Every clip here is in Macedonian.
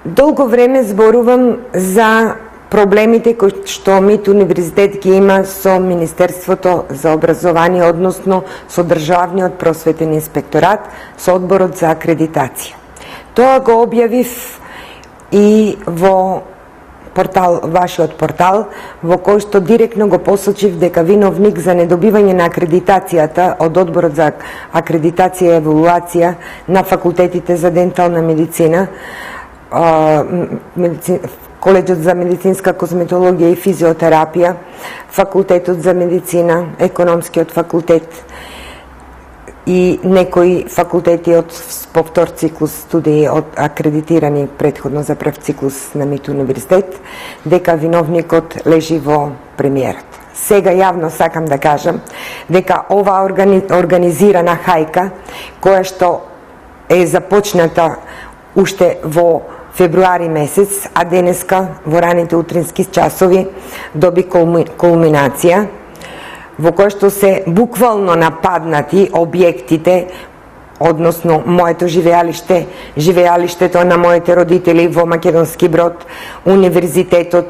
Долго време зборувам за проблемите кои што МИТ универзитет ги има со Министерството за образование, односно со Државниот просветен инспекторат, со Одборот за акредитација. Тоа го објавив и во портал, вашиот портал, во кој што директно го посочив дека виновник за недобивање на акредитацијата од Одборот за акредитација и евалуација на факултетите за дентална медицина, Коледжот за медицинска козметологија и физиотерапија, Факултетот за медицина, Економскиот факултет и некои факултети по втор циклус студии акредитирани предходно за прв циклус на МИТ универзитет, дека виновникот лежи во премиерот. Сега јавно сакам да кажам дека ова организирана хајка, која што е започната уште во февруари месец, а денеска во раните утрински часови доби кулминација, во која што се буквално нападнати објектите, односно моето живеалиште, живеалиштето на моите родители во Македонски Брод, универзитетот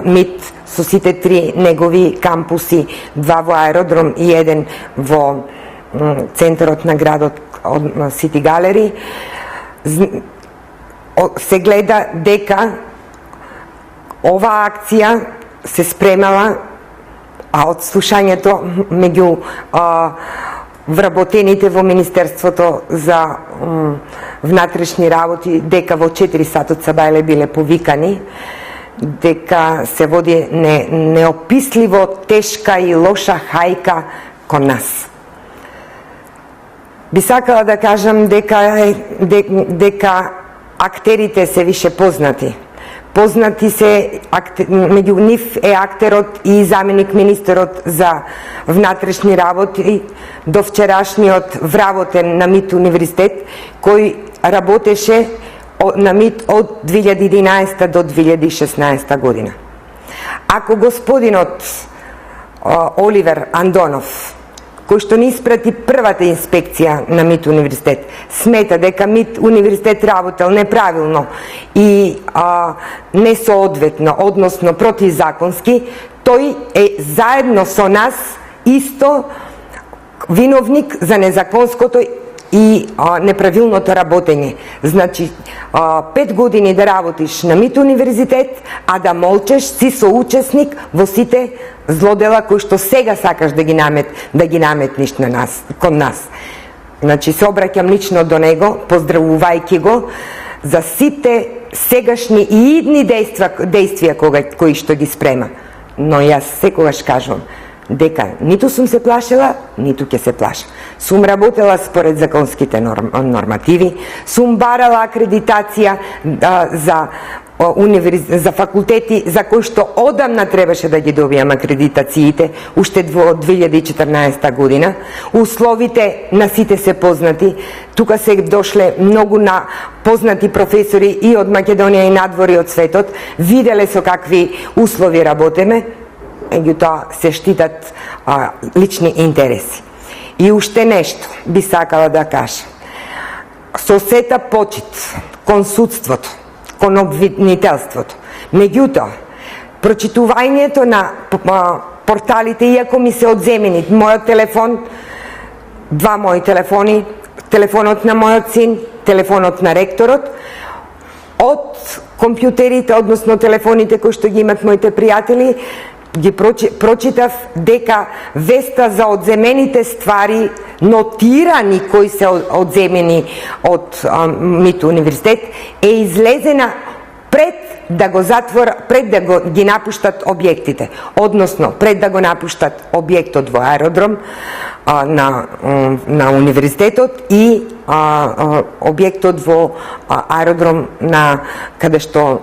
МИТ со сите три негови кампуси, 2 во аеродром и 1 во центарот на градот Сити Галери. Се гледа дека оваа акција се спремала, а од слушањето меѓу вработените во Министерството за внатрешни работи, дека во 4 сатот сабајле биле повикани, дека се води неописливо тешка и лоша хајка кон нас. Би сакала да кажам дека актерите се више познати. Познати се, меѓу нив е актерот и заменик министерот за внатрешни работи, до вчерашниот вработен на МИТ универзитет, кој работеше на МИТ од 2011 до 2016 година. Ако господинот Оливер Андонов, кој што ни испрати првата инспекција на МИТ универзитет, смета дека МИТ универзитет работел неправилно и несоодветно, односно противзаконски, тој е заедно со нас исто виновник за незаконското и неправилното работење. Значи, 5 години да работиш на МИТ универзитет, а да молчеш, си соучесник во сите злодела кои што сега сакаш да ги наметниш на нас, кон нас. Значи, се обраќам лично до него, поздравувајќи го за сите сегашни и идни действија кои што ги спрема. Но јас секогаш кажувам дека ниту сум се плашела, ниту ќе се плаша. Сум работела според законските нормативи, сум барала акредитација за факултети за кои што одамна требаше да ги добијам акредитациите, уште во 2014 година. Условите на сите се познати. Тука се дошле многу на познати професори и од Македонија и надвори од светот, виделе со какви услови работеме, меѓутоа се штитат лични интереси. И уште нешто би сакала да кажам. Со сета почит кон судството, кон обвинителството. Меѓутоа, прочитувањето на порталите, иако ми се одземени мојот телефон, 2 мои телефони, телефонот на мојот син, телефонот на ректорот, од компјутерите, односно телефоните кои што ги имат моите пријатели, ги прочитав дека веста за одземените ствари, нотирани кои се одземени од МИТ универзитет, е излезена пред да ги напуштат објектите. Односно, пред да го напуштат објектот во аеродром на универзитетот и објектот во аеродром на каде што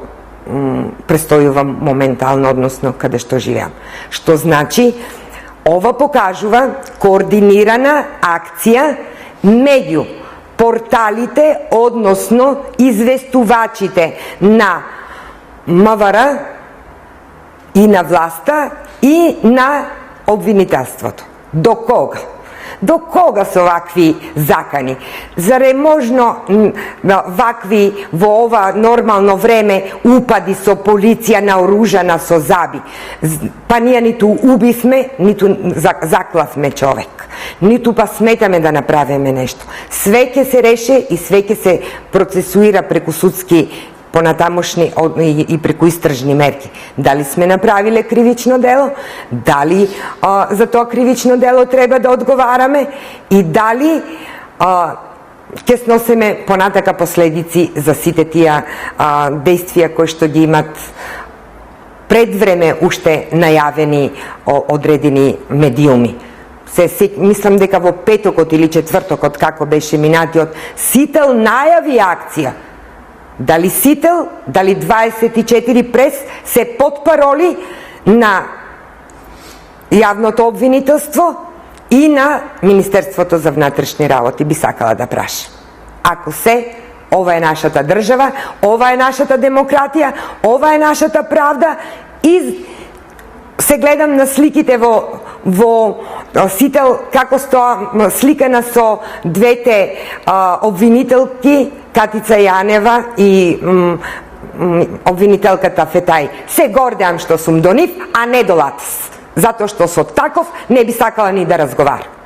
престојувам моментално, односно каде што живеам. Што значи, ова покажува координирана акција меѓу порталите, односно известувачите на МВР и на власта и на обвинителството. До кога? До кога се овакви закани? Zar je možno vakvi vo ova normalno vreme upadi so policija naoružana so zabi? Pa nije nitu ubisme, nitu zaklasme čovek. Nitu pa smetame da napravime nešto. Sve će se reše i sve će se procesuira preko sudski ponatamošni i preko istražni merki. Da li sme napravile krivično delo? Da li za to krivično delo treba da odgovarame? I da li ќе сносиме понатака последици за сите тие действија кои што ги имат пред време уште најавени одредени медиуми. Мислам дека во петокот или четвртокот, како беше минатиот, Сител најави акција. Дали Сител, дали 24 прес се потпароли на јавното обвинителство и на Министерството за внатрешни работи, би сакала да праша. Ако се, ова е нашата држава, ова е нашата демократија, ова е нашата правда и се гледам на сликите во Сител, како стоа сликана со двете обвинителки, Катица Јанева и обвинителката Фетај. Се гордеам што сум до нив, а не до Латис. Затоа што со таков не би сакала ни да разговарам.